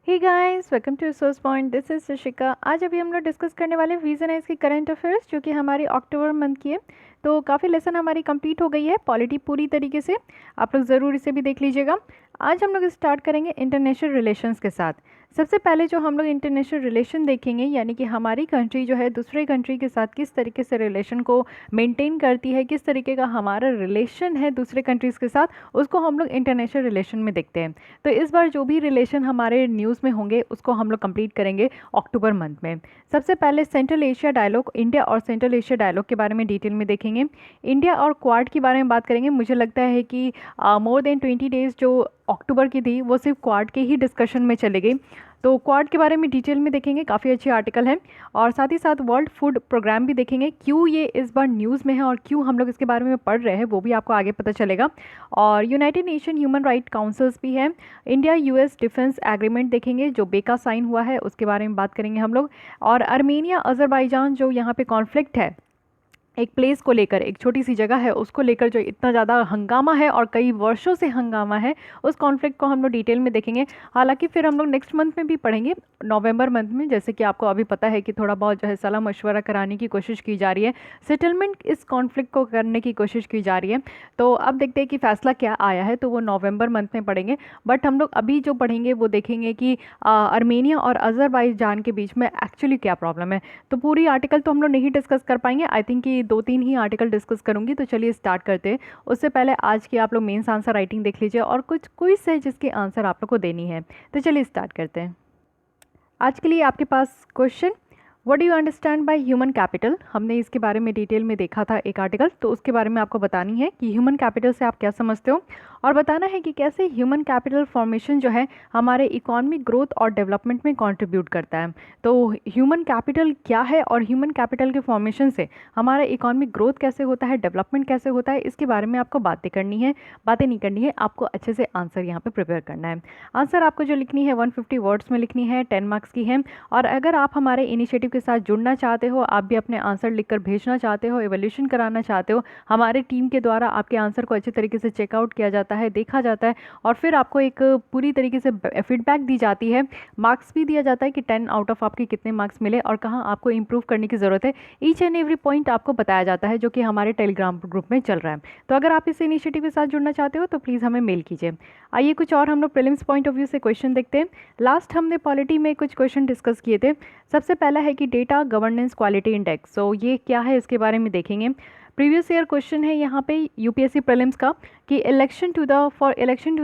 Hey guys, welcome to resource point. This is Shishika. आज अभी हम लोग डिस्कस करने वाले रीजन है इसकी करंट अफेयर्स, जो कि हमारी अक्टूबर मंथ की है। तो काफ़ी लेसन हमारी कंप्लीट हो गई है, पॉलिटी पूरी तरीके से। आप लोग ज़रूर इसे भी देख लीजिएगा। आज हम लोग स्टार्ट करेंगे इंटरनेशनल रिलेशंस के साथ। सबसे पहले जो हम लोग इंटरनेशनल रिलेशन देखेंगे, यानी कि हमारी कंट्री जो है दूसरे कंट्री के साथ किस तरीके से रिलेशन को मेंटेन करती है, किस तरीके का हमारा रिलेशन है दूसरे कंट्रीज़ के साथ, उसको हम लोग इंटरनेशनल रिलेशन में देखते हैं। तो इस बार जो भी रिलेशन हमारे न्यूज़ में होंगे उसको हम लोग कंप्लीट करेंगे अक्टूबर मंथ में। सबसे पहले सेंट्रल एशिया डायलॉग, इंडिया और सेंट्रल एशिया डायलॉग के बारे में डिटेल में देखेंगे। इंडिया और क्वाड के बारे में बात करेंगे। मुझे लगता है कि मोर देन 20 डेज़ जो अक्टूबर की थी वो सिर्फ क्वाड के ही डिस्कशन में चले गई। तो क्वाड के बारे में डिटेल में देखेंगे, काफ़ी अच्छे आर्टिकल हैं। और साथ ही साथ वर्ल्ड फूड प्रोग्राम भी देखेंगे, क्यों ये इस बार न्यूज़ में है और क्यों हम लोग इसके बारे में पढ़ रहे हैं वो भी आपको आगे पता चलेगा। और United nation human right councils भी है। इंडिया यूएस डिफेंस एग्रीमेंट देखेंगे जो बेका साइन हुआ है, उसके बारे में बात करेंगे हम लोग। और अर्मेनिया अजरबैजान जो यहाँ पे कॉन्फ्लिक्ट है, एक प्लेस को लेकर, एक छोटी सी जगह है उसको लेकर जो इतना ज़्यादा हंगामा है और कई वर्षों से हंगामा है, उस कॉन्फ्लिक्ट को हम लोग डिटेल में देखेंगे। हालांकि फिर हम लोग नेक्स्ट मंथ में भी पढ़ेंगे, नवंबर मंथ में। जैसे कि आपको अभी पता है कि थोड़ा बहुत जो है सलाह मशवरा कराने की कोशिश की जा रही है, सेटलमेंट इस कॉन्फ्लिक्ट को करने की कोशिश की जा रही है। तो अब देखते हैं कि फ़ैसला क्या आया है, तो वो नवंबर मंथ में पढ़ेंगे। बट हम लोग अभी जो पढ़ेंगे वो देखेंगे कि अर्मेनिया और अजरबैजान के बीच में एक्चुअली क्या प्रॉब्लम है। तो पूरी आर्टिकल तो हम लोग नहीं डिस्कस कर पाएंगे, आई थिंक कि 2-3 ही आर्टिकल डिस्कस करूंगी। तो चलिए स्टार्ट करते हैं। उससे पहले आज की आप लोग मेंस आंसर राइटिंग देख लीजिए और कुछ क्विज है जिसके आंसर आप लोग को देनी है। तो चलिए स्टार्ट करते हैं। आज के लिए आपके पास question, what do you understand by human capital. हमने इसके बारे में डिटेल में देखा था एक आर्टिकल, तो उसके बारे में आपको बतानी है कि ह्यूमन कैपिटल से आप क्या समझते हो, और बताना है कि कैसे ह्यूमन कैपिटल फॉर्मेशन जो है हमारे इकोनॉमिक ग्रोथ और डेवलपमेंट में कंट्रीब्यूट करता है। तो ह्यूमन कैपिटल क्या है और ह्यूमन कैपिटल के फॉर्मेशन से हमारा इकोनॉमिक ग्रोथ कैसे होता है, डेवलपमेंट कैसे होता है, इसके बारे में आपको बातें करनी है, बातें नहीं करनी है, आपको अच्छे से आंसर यहाँ पे प्रिपेयर करना है। आंसर आपको जो लिखनी है 150 वर्ड्स में लिखनी है, 10 मार्क्स की है। और अगर आप हमारे इनिशिएटिव के साथ जुड़ना चाहते हो, आप भी अपने आंसर लिखकर भेजना चाहते हो, एवोल्यूशन कराना चाहते हो, हमारे टीम के द्वारा आपके आंसर को अच्छे तरीके से चेकआउट किया जाता है, देखा जाता है, और फिर आपको एक पूरी तरीके से फीडबैक दी जाती है, मार्क्स भी दिया जाता है कि 10 आउट ऑफ आपके कितने मार्क्स मिले और कहाँ आपको इंप्रूव करने की ज़रूरत है। ईच एंड एवरी पॉइंट आपको बताया जाता है, जो कि हमारे टेलीग्राम ग्रुप में चल रहा है। तो अगर आप इस इनिशिएटिव के साथ जुड़ना चाहते हो तो प्लीज़ हमें मेल कीजिए। आइए कुछ और हम लोग प्रीलिम्स पॉइंट ऑफ व्यू से क्वेश्चन देखते हैं। लास्ट हमने पॉलिटी में कुछ क्वेश्चन डिस्कस किए थे। सबसे पहला है कि डेटा गवर्नेंस क्वालिटी इंडेक्स, सो ये क्या है इसके बारे में देखेंगे। प्रीवियस ईयर क्वेश्चन है यहाँ पे यूपीएससी प्रीलिम्स का, कि इलेक्शन टू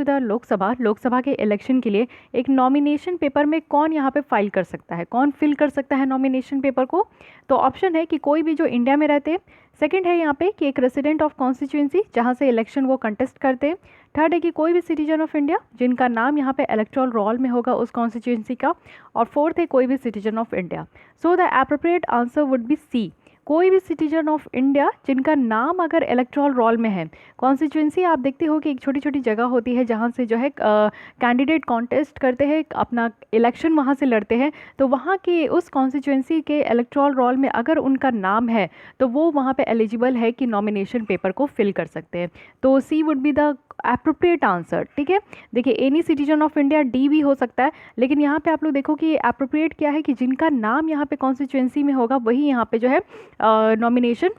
द लोकसभा के इलेक्शन के लिए एक नॉमिनेशन पेपर में कौन यहाँ पे फाइल कर सकता है, कौन फिल कर सकता है नॉमिनेशन पेपर को। तो ऑप्शन है कि कोई भी जो इंडिया में रहते हैं। सेकंड है यहाँ पे कि एक रेसिडेंट ऑफ कॉन्स्टिट्यूंसी जहाँ से इलेक्शन वो कंटेस्ट करते हैं। थर्ड है कि कोई भी सिटीजन ऑफ इंडिया जिनका नाम यहाँ पे इलेक्टोरल रोल में होगा उस कॉन्स्टिट्यूंसी का। और फोर्थ है कोई भी citizen of India. So the appropriate answer would be C, कोई भी सिटीजन ऑफ इंडिया जिनका नाम अगर इलेक्टोरल रोल में है। कॉन्स्टिट्यूंसी आप देखते हो कि एक छोटी छोटी जगह होती है जहाँ से जो है कैंडिडेट कॉन्टेस्ट करते हैं, अपना इलेक्शन वहाँ से लड़ते हैं। तो वहाँ के उस कॉन्स्टिट्यूंसी के इलेक्टोरल रोल में अगर उनका नाम है तो वो वहाँ पे एलिजिबल है कि नॉमिनेशन पेपर को फिल कर सकते हैं। तो C would be the appropriate answer. ठीक है, देखिए any citizen of India, D भी हो सकता है, लेकिन यहाँ पे आप लोग देखो कि एप्रोप्रिएट क्या है कि जिनका नाम यहाँ पे कॉन्स्टिट्यूंसी में होगा वही यहाँ पे जो है नॉमिनेशन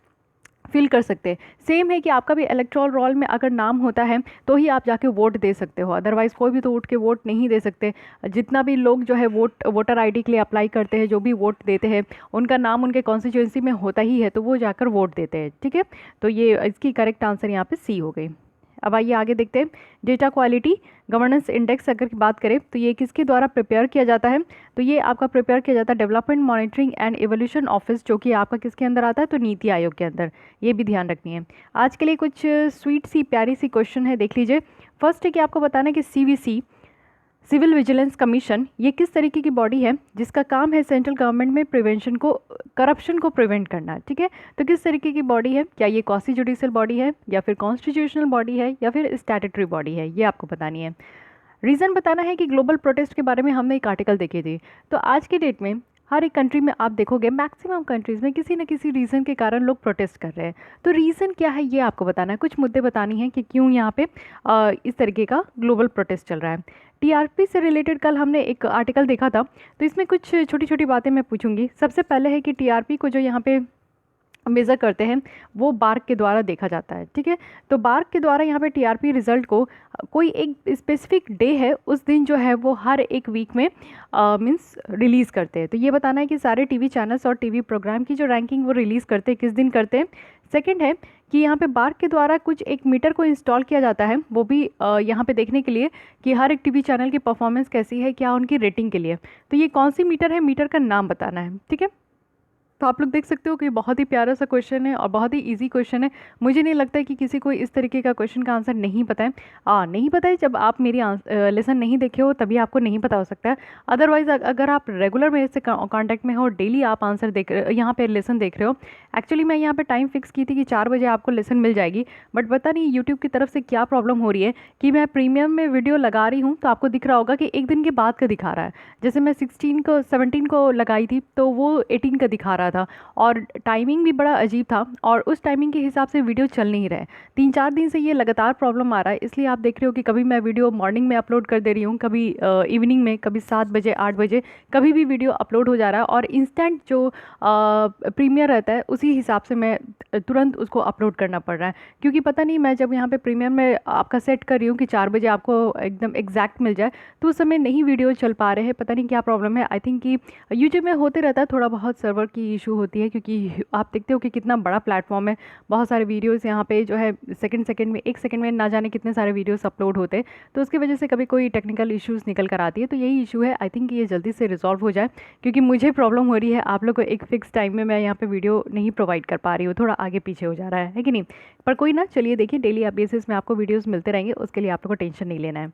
फिल कर सकते हैं। सेम है कि आपका भी इलेक्टोरल रोल में अगर नाम होता है तो ही आप जाके वोट दे सकते हो, अदरवाइज़ कोई भी तो उठ के वोट नहीं दे सकते। जितना भी लोग जो है वोटर आईडी के लिए अप्लाई करते हैं, जो भी वोट देते हैं, उनका नाम उनके कॉन्स्टिट्यूंसी में होता ही है, तो वो जाकर वोट देते हैं। ठीक है, तो ये इसकी करेक्ट आंसर यहाँ पे सी हो गई। अब आइए आगे देखते हैं। डेटा क्वालिटी गवर्नेंस इंडेक्स अगर बात करें तो ये किसके द्वारा प्रिपेयर किया जाता है, तो ये आपका प्रिपेयर किया जाता है development monitoring and evolution office, जो कि आपका किसके अंदर आता है, तो नीति आयोग के अंदर। ये भी ध्यान रखनी है। आज के लिए कुछ स्वीट सी प्यारी सी क्वेश्चन है, देख लीजिए। फर्स्ट है कि आपको बताना है कि सीवीसी, सिविल विजिलेंस कमीशन, ये किस तरीके की बॉडी है जिसका काम है सेंट्रल गवर्नमेंट में प्रिवेंशन को, करप्शन को प्रिवेंट करना। ठीक है, तो किस तरीके की बॉडी है, क्या ये क्वासी जुडिशियल बॉडी है, या फिर कॉन्स्टिट्यूशनल बॉडी है, या फिर स्टैट्यूटरी बॉडी है, ये आपको बतानी है। रीज़न बताना है कि ग्लोबल प्रोटेस्ट के बारे में हमने एक आर्टिकल देखी थी। तो आज के डेट में हर एक कंट्री में आप देखोगे, मैक्सिमम कंट्रीज़ में किसी न किसी रीज़न के कारण लोग प्रोटेस्ट कर रहे हैं। तो रीज़न क्या है ये आपको बताना है, कुछ मुद्दे बतानी है कि क्यों यहाँ पे इस तरीके का ग्लोबल प्रोटेस्ट चल रहा है। टीआरपी से रिलेटेड कल हमने एक आर्टिकल देखा था, तो इसमें कुछ छोटी छोटी बातें मैं पूछूंगी। सबसे पहले है कि टीआरपी को जो यहाँ पे मेज़र करते हैं वो बार्क के द्वारा देखा जाता है, ठीक है। तो बार्क के द्वारा यहाँ पे टीआरपी रिजल्ट को कोई एक स्पेसिफिक डे है उस दिन जो है वो हर एक वीक में मींस रिलीज़ करते हैं। तो ये बताना है कि सारे टीवी चैनल्स और टीवी प्रोग्राम की जो रैंकिंग वो रिलीज़ करते हैं किस दिन करते हैं। सेकंड है कि यहाँ पे बार्क के द्वारा कुछ एक मीटर को इंस्टॉल किया जाता है, वो भी यहाँ पे देखने के लिए कि हर एक टीवी चैनल की परफॉर्मेंस कैसी है, क्या उनकी रेटिंग के लिए। तो ये कौन सी मीटर है, मीटर का नाम बताना है, ठीक है। तो आप लोग देख सकते हो कि बहुत ही प्यारा सा क्वेश्चन है और बहुत ही इजी क्वेश्चन है। मुझे नहीं लगता है कि किसी को इस तरीके का क्वेश्चन का आंसर नहीं पता है। नहीं पता है, जब आप मेरी लेसन नहीं देखे हो तभी आपको नहीं पता हो सकता है। अदरवाइज अगर आप रेगुलर मेरे से कांटेक्ट में हो, डेली आप आंसर देख यहाँ पे लेसन देख रहे हो। एक्चुअली मैं यहाँ पे टाइम फिक्स की थी कि 4 बजे आपको लेसन मिल जाएगी, बट पता नहीं यूट्यूब की तरफ से क्या प्रॉब्लम हो रही है कि मैं प्रीमियम में वीडियो लगा रही हूँ तो आपको दिख रहा होगा कि एक दिन के बाद का दिखा रहा है। जैसे मैं 17 को लगाई थी तो वो 18 का दिखा रहा था और टाइमिंग भी बड़ा अजीब था और उस टाइमिंग के हिसाब से वीडियो चल नहीं रहा है। 3-4 दिन से ये लगातार प्रॉब्लम आ रहा है, इसलिए आप देख रहे हो कि कभी मैं वीडियो मॉर्निंग में अपलोड कर दे रही हूँ, कभी इवनिंग में, कभी 7 बजे 8 बजे, कभी भी वीडियो अपलोड हो जा रहा है और इंस्टेंट जो प्रीमियर रहता है उसी हिसाब से मैं तुरंत उसको अपलोड करना पड़ रहा है। क्योंकि पता नहीं, मैं जब यहाँ पे प्रीमियम में आपका सेट कर रही हूँ कि 4 बजे आपको एकदम एग्जैक्ट मिल जाए तो उस समय नहीं वीडियो चल पा रहे हैं, पता नहीं क्या प्रॉब्लम है। आई थिंक कि यूट्यूब में होते रहता है, थोड़ा बहुत सर्वर की इशू होती है, क्योंकि आप देखते हो कि कितना बड़ा प्लेटफॉर्म है, बहुत सारे वीडियोस यहाँ पे जो है सेकंड में 1 सेकंड में ना जाने कितने सारे वीडियोस अपलोड होते हैं, तो उसकी वजह से कभी कोई टेक्निकल इश्यूज़ निकल कर आती है। तो यही इशू है, आई थिंक कि ये जल्दी से रिजॉल्व हो जाए, क्योंकि मुझे प्रॉब्लम हो रही है, आप लोग को एक फिक्स टाइम में मैं यहाँ पे वीडियो नहीं प्रोवाइड कर पा रही हूँ, थोड़ा आगे पीछे हो जा रहा है कि नहीं। पर कोई ना, चलिए देखिए, डेली बेसिस में आपको वीडियोज़ मिलते रहेंगे, उसके लिए आप लोग को टेंशन नहीं लेना है।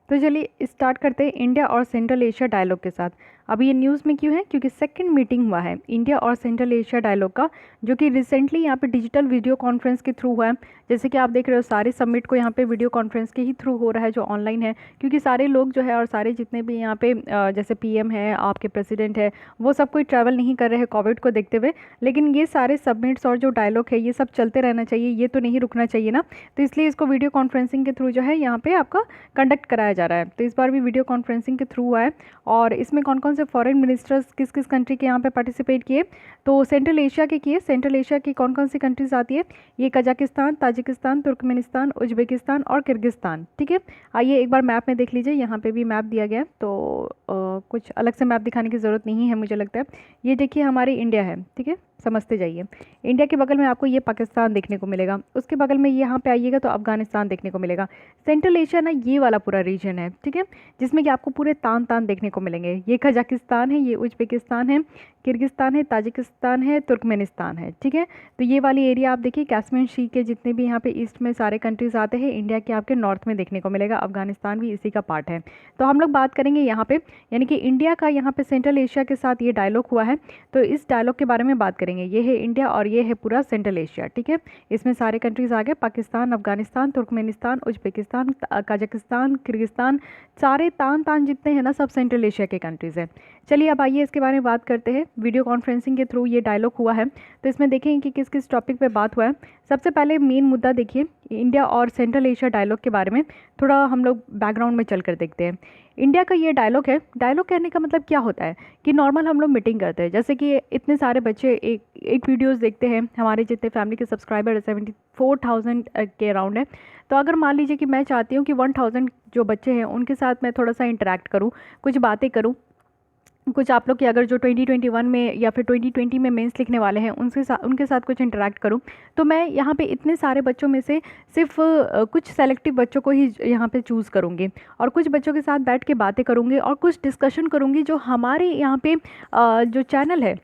तो चलिए स्टार्ट करते हैं इंडिया और सेंट्रल एशिया डायलॉग के साथ। अभी ये न्यूज़ में क्यों है, क्योंकि सेकंड मीटिंग हुआ है इंडिया और सेंट्रल एशिया डायलॉग का, जो कि रिसेंटली यहाँ पे डिजिटल वीडियो कॉन्फ्रेंस के थ्रू हुआ है। जैसे कि आप देख रहे हो सारे समिट को यहाँ पे वीडियो कॉन्फ्रेंस के ही थ्रू हो रहा है, जो ऑनलाइन है, क्योंकि सारे लोग जो है और सारे जितने भी यहाँ पे जैसे पीएम है, आपके प्रेसिडेंट है, वो सब कोई ट्रैवल नहीं कर रहे हैं कोविड को देखते हुए। लेकिन ये सारे सबमिट्स और जो डायलॉग है ये सब चलते रहना चाहिए, ये तो नहीं रुकना चाहिए ना। तो इसलिए इसको वीडियो कॉन्फ्रेंसिंग के थ्रू जो है यहाँ पे आपका कंडक्ट कराया जा रहा है। तो इस बार भी वीडियो कॉन्फ्रेंसिंग के थ्रू हुआ है और इसमें कौन कौन से फॉरेन मिनिस्टर्स किस किस कंट्री के यहाँ पे पार्टिसिपेट किए, तो सेंट्रल एशिया के किए। सेंट्रल एशिया की कौन कौन सी कंट्रीज आती है, ये कजाकिस्तान, ताजिकिस्तान, तुर्कमेनिस्तान, उज्बेकिस्तान और किर्गिस्तान, ठीक है। आइए एक बार मैप में देख लीजिए, यहाँ पे भी मैप दिया गया है, तो कुछ अलग से मैप दिखाने की ज़रूरत नहीं है मुझे लगता है। ये देखिए हमारी इंडिया है, ठीक है, समझते जाइए। इंडिया के बगल में आपको ये पाकिस्तान देखने को मिलेगा, उसके बगल में यहाँ पे आइएगा तो अफगानिस्तान देखने को मिलेगा। सेंट्रल एशिया ना ये वाला पूरा रीजन है, ठीक है, जिसमें कि आपको पूरे तान तान देखने को मिलेंगे। ये कजाकिस्तान है, ये उज्बेकिस्तान है, किर्गिस्तान है, ताजिकिस्तान है, तुर्कमेनिस्तान है, ठीक है। तो ये वाली एरिया आप देखिए, कैस्पियन सी के जितने भी यहाँ पे ईस्ट में सारे कंट्रीज आते हैं, इंडिया के आपके नॉर्थ में देखने को मिलेगा। अफगानिस्तान भी इसी का पार्ट है। तो हम लोग बात करेंगे यहाँ पे, यानी कि इंडिया का यहाँ पे सेंट्रल एशिया के साथ ये डायलॉग हुआ है, तो इस डायलॉग के बारे में बात करेंगे। ये है इंडिया और ये है पूरा सेंट्रल एशिया, ठीक है। इसमें सारे कंट्रीज आ गए, Pakistan, Afghanistan, Turkmenistan, Uzbekistan, Kazakhstan, Kyrgyzstan, सारे तान तान जितने हैं ना, सब सेंट्रल एशिया के कंट्रीज़ हैं। चलिए अब आइए इसके बारे में बात करते हैं। वीडियो कॉन्फ्रेंसिंग के थ्रू ये डायलॉग हुआ है, तो इसमें देखें कि किस किस टॉपिक पे बात हुआ है। सबसे पहले मेन मुद्दा देखिए इंडिया और सेंट्रल एशिया डायलॉग के बारे में, थोड़ा हम लोग बैकग्राउंड में चल कर देखते हैं। इंडिया का ये डायलॉग है, डायलॉग कहने का मतलब क्या होता है कि नॉर्मल हम लोग मीटिंग करते हैं, जैसे कि इतने सारे बच्चे एक वीडियोस देखते हैं, हमारे जितने फैमिली के सब्सक्राइबर 74,000 के अराउंड है। तो अगर मान लीजिए कि मैं चाहती हूँ कि 1000 जो बच्चे हैं उनके साथ मैं थोड़ा सा इंटरेक्ट करूँ, कुछ बातें करूँ, कुछ आप लोग की अगर जो 2021 में या फिर 2020 में मेंस लिखने वाले हैं उनके साथ कुछ इंटरेक्ट करूं, तो मैं यहाँ पे इतने सारे बच्चों में से सिर्फ कुछ सेलेक्टिव बच्चों को ही यहाँ पे चूज़ करूँगी और कुछ बच्चों के साथ बैठ के बातें करूँगी और कुछ डिस्कशन करूँगी जो हमारे यहाँ पे जो चैनल है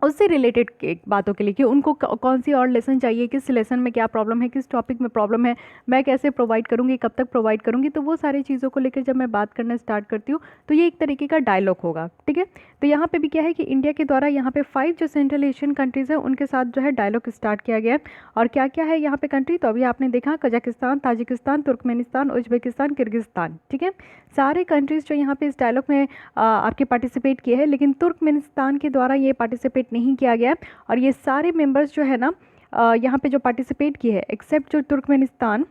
उससे रिलेटेड बातों के लिए, कि उनको कौन सी और लेसन चाहिए, किस लेसन में क्या प्रॉब्लम है, किस टॉपिक में प्रॉब्लम है, मैं कैसे प्रोवाइड करूँगी, कब तक प्रोवाइड करूँगी। तो वो सारी चीज़ों को लेकर जब मैं बात करना स्टार्ट करती हूँ तो ये एक तरीके का डायलॉग होगा, ठीक है। तो यहाँ पे भी क्या है कि इंडिया के द्वारा यहाँ पे 5 जो सेंट्रल एशियन कंट्रीज़ हैं उनके साथ जो है डायलॉग स्टार्ट किया गया है। और क्या क्या है यहाँ पे कंट्री, तो अभी आपने देखा Kazakhstan, Tajikistan, Turkmenistan, Uzbekistan, Kyrgyzstan, ठीक है। सारे कंट्रीज़ जो यहाँ पे इस डायलॉग में आपके पार्टिसिपेट किए हैं, लेकिन तुर्कमेनिस्तान के द्वारा ये पार्टिसिपेट नहीं किया गया और ये सारे मेंबर्स जो है ना यहाँ पे जो पार्टिसिपेट की है, एक्सेप्ट जो तुर्कमेनिस्तान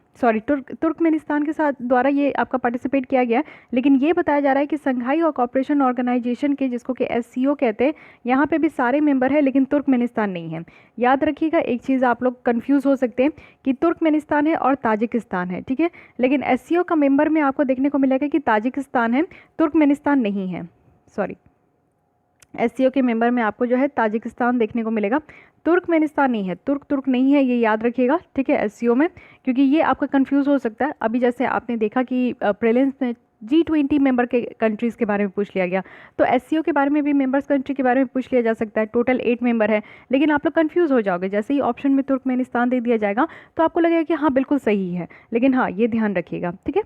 के साथ द्वारा ये आपका पार्टिसिपेट किया गया, लेकिन ये बताया जा रहा है कि संघाई और कॉपरेशन ऑर्गेनाइजेशन के, जिसको कि SCO कहते हैं, यहाँ पे भी सारे मेंबर है लेकिन तुर्कमेनिस्तान नहीं है। याद रखिएगा, एक चीज़ आप लोग कंफ्यूज हो सकते हैं कि तुर्कमेनिस्तान है और ताजिकिस्तान है, ठीक है, लेकिन SCO का मेंबर में आपको देखने को मिलेगा कि ताजिकिस्तान है, तुर्कमेनिस्तान नहीं है। सॉरी, SCO के मेंबर में आपको जो है ताजिकिस्तान देखने को मिलेगा, तुर्कमेनिस्तान नहीं है। तुर्क नहीं है, ये याद रखिएगा, ठीक है, SCO में, क्योंकि ये आपका कंफ्यूज हो सकता है। अभी जैसे आपने देखा कि प्रीलिम्स में G20 मेंबर के कंट्रीज़ के बारे में पूछ लिया गया, तो SCO के बारे में भी मेंबर्स कंट्री के बारे में पूछ लिया जा सकता है। टोटल 8 मेंबर है, लेकिन आप लोग कंफ्यूज हो जाओगे। जैसे ही ऑप्शन में तुर्कमेनिस्तान दे दिया जाएगा तो आपको लगेगा कि हाँ बिल्कुल सही है, लेकिन हाँ ये ध्यान रखिएगा, ठीक है।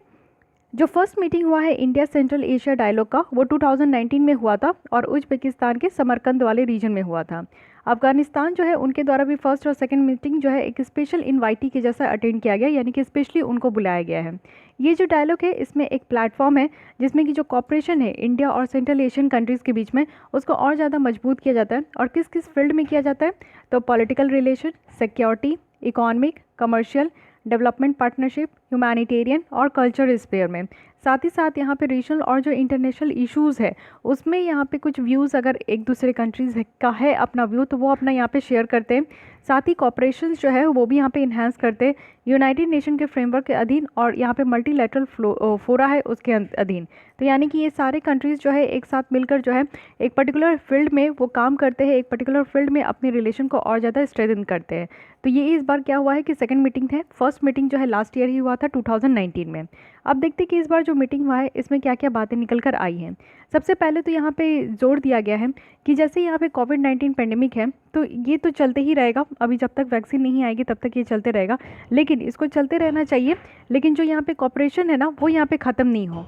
जो फर्स्ट मीटिंग हुआ है इंडिया सेंट्रल एशिया डायलॉग का, वो 2019 में हुआ था और उज्बेकिस्तान के समरकंद वाले रीजन में हुआ था। अफगानिस्तान जो है उनके द्वारा भी फर्स्ट और सेकंड मीटिंग जो है एक स्पेशल इनवाइटी के जैसा अटेंड किया गया, यानी कि स्पेशली उनको बुलाया गया है। ये जो डायलॉग है इसमें एक प्लेटफॉर्म है जिसमें कि जो कॉपरेशन है इंडिया और सेंट्रल एशियन कंट्रीज़ के बीच में, उसको और ज़्यादा मजबूत किया जाता है। और किस किस फील्ड में किया जाता है, तो political relation, security, economic, commercial, development partnership, humanitarian और कल्चर स्पेयर में। साथ ही साथ यहाँ पे रीजनल और जो इंटरनेशनल इश्यूज़ है उसमें यहाँ पे कुछ व्यूज़ अगर एक दूसरे कंट्रीज़ का है अपना व्यू, तो वो अपना यहाँ पे शेयर करते हैं। साथ ही कॉपरेशन जो है वो भी यहाँ पे इन्हांस करते हैं यूनाइटेड नेशन के फ्रेमवर्क के अधीन, और यहाँ पे मल्टीलैटरल फोरा है उसके अधीन। तो यानी कि ये सारे कंट्रीज़ जो है एक साथ मिलकर जो है एक पर्टिकुलर फील्ड में वो काम करते हैं, एक पर्टिकुलर फील्ड में अपनी रिलेशन को और ज़्यादा स्ट्रेंथन करते हैं। तो ये इस बार क्या हुआ है कि सेकंड मीटिंग है, फर्स्ट मीटिंग जो है लास्ट ईयर ही हुआ था 2019 में। अब देखते हैं कि इस बार जो मीटिंग हुआ है इसमें क्या क्या बातें निकल कर आई हैं। सबसे पहले तो यहाँ पे जोर दिया गया है कि जैसे यहाँ पे कोविड-19 पेंडेमिक है, तो ये तो चलते ही रहेगा, अभी जब तक वैक्सीन नहीं आएगी तब तक ये चलते रहेगा, लेकिन इसको चलते रहना चाहिए, लेकिन जो यहाँ पे कॉपरेशन है ना वो यहाँ पे ख़त्म नहीं हो।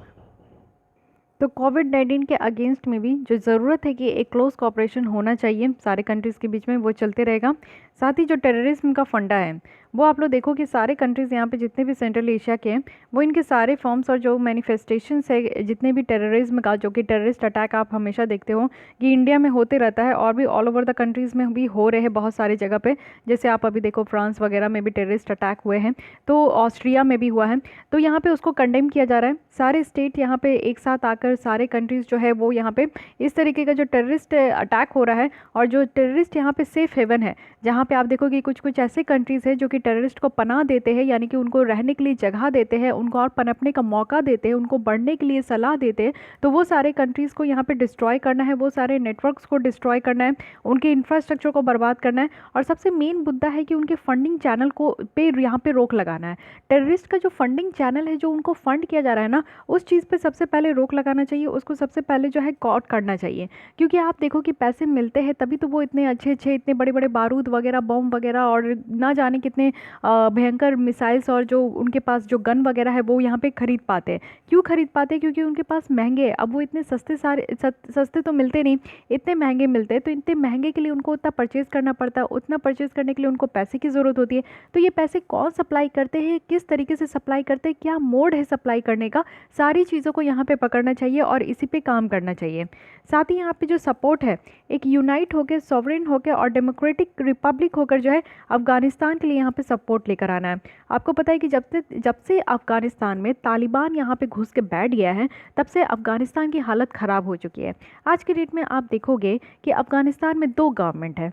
तो कोविड-19 के अगेंस्ट में भी जो ज़रूरत है कि एक क्लोज कॉपरेशन होना चाहिए सारे कंट्रीज़ के बीच में, वो चलते रहेगा। साथ ही जो टेररिज्म का फंडा है वो आप लोग देखो कि सारे कंट्रीज़ यहाँ पे जितने भी सेंट्रल एशिया के हैं वो इनके सारे फॉर्म्स और जो मैनिफेस्टेशंस है जितने भी टेररिज्म का, जो कि टेररिस्ट अटैक आप हमेशा देखते हो कि इंडिया में होते रहता है और भी ऑल ओवर द कंट्रीज़ में भी हो रहे हैं बहुत सारी जगह पे। जैसे आप अभी देखो फ्रांस वगैरह में भी टेररिस्ट अटैक हुए हैं, तो ऑस्ट्रिया में भी हुआ है, तो यहाँ पे उसको कंडेम किया जा रहा है। सारे स्टेट यहाँ पे एक साथ आकर सारे कंट्रीज़ जो है वो यहाँ पे इस तरीके का जो टेररिस्ट अटैक हो रहा है, और जो टेररिस्ट यहाँ पे सेफ हेवन है, जहाँ पे आप देखो कि कुछ कुछ ऐसे कंट्रीज़ है जो कि टेररिस्ट को पनाह देते हैं, यानी कि उनको रहने के लिए जगह देते हैं, उनको और पनपने का मौका देते हैं, उनको बढ़ने के लिए सलाह देते हैं। तो वो सारे कंट्रीज़ को यहाँ पे डिस्ट्रॉय करना है, वो सारे नेटवर्क्स को डिस्ट्रॉय करना है, उनके इंफ्रास्ट्रक्चर को बर्बाद करना है, और सबसे मेन मुद्दा है कि उनके फंडिंग चैनल को पे यहाँ पे रोक लगाना है। टेररिस्ट का जो फंडिंग चैनल है, जो उनको फंड किया जा रहा है ना, उस चीज़ पर सबसे पहले रोक लगाना चाहिए, उसको सबसे पहले जो है कॉट करना चाहिए। क्योंकि आप देखो कि पैसे मिलते हैं तभी तो वो इतने अच्छे अच्छे, इतने बड़े बड़े बारूद वगैरह, बम वगैरह, और ना जाने कितने भयंकर मिसाइल्स और जो उनके पास जो गन वगैरह है वो यहाँ पे खरीद पाते हैं। क्यों खरीद पाते हैं? क्योंकि उनके पास महंगे है। अब वो इतने सस्ते तो मिलते नहीं, इतने महंगे मिलते हैं, तो इतने महंगे के लिए उनको उतना परचेज़ करना पड़ता है, उतना परचेज़ करने के लिए उनको पैसे की ज़रूरत होती है। तो ये पैसे कौन सप्लाई करते हैं, किस तरीके से सप्लाई करते हैं, क्या मोड है सप्लाई करने का, सारी चीज़ों को यहाँ पे पकड़ना चाहिए और इसी पे काम करना चाहिए। साथ ही यहाँ पे जो सपोर्ट है एक यूनाइट होकर, सॉवरेन होकर और डेमोक्रेटिक रिपब्लिक होकर जो है अफगानिस्तान के लिए यहाँ पे सपोर्ट लेकर आना है। आपको पता है कि जब से अफगानिस्तान में तालिबान यहाँ पे घुस के बैठ गया है, तब से अफगानिस्तान की हालत ख़राब हो चुकी है। आज के डेट में आप देखोगे कि अफगानिस्तान में 2 गवर्नमेंट है,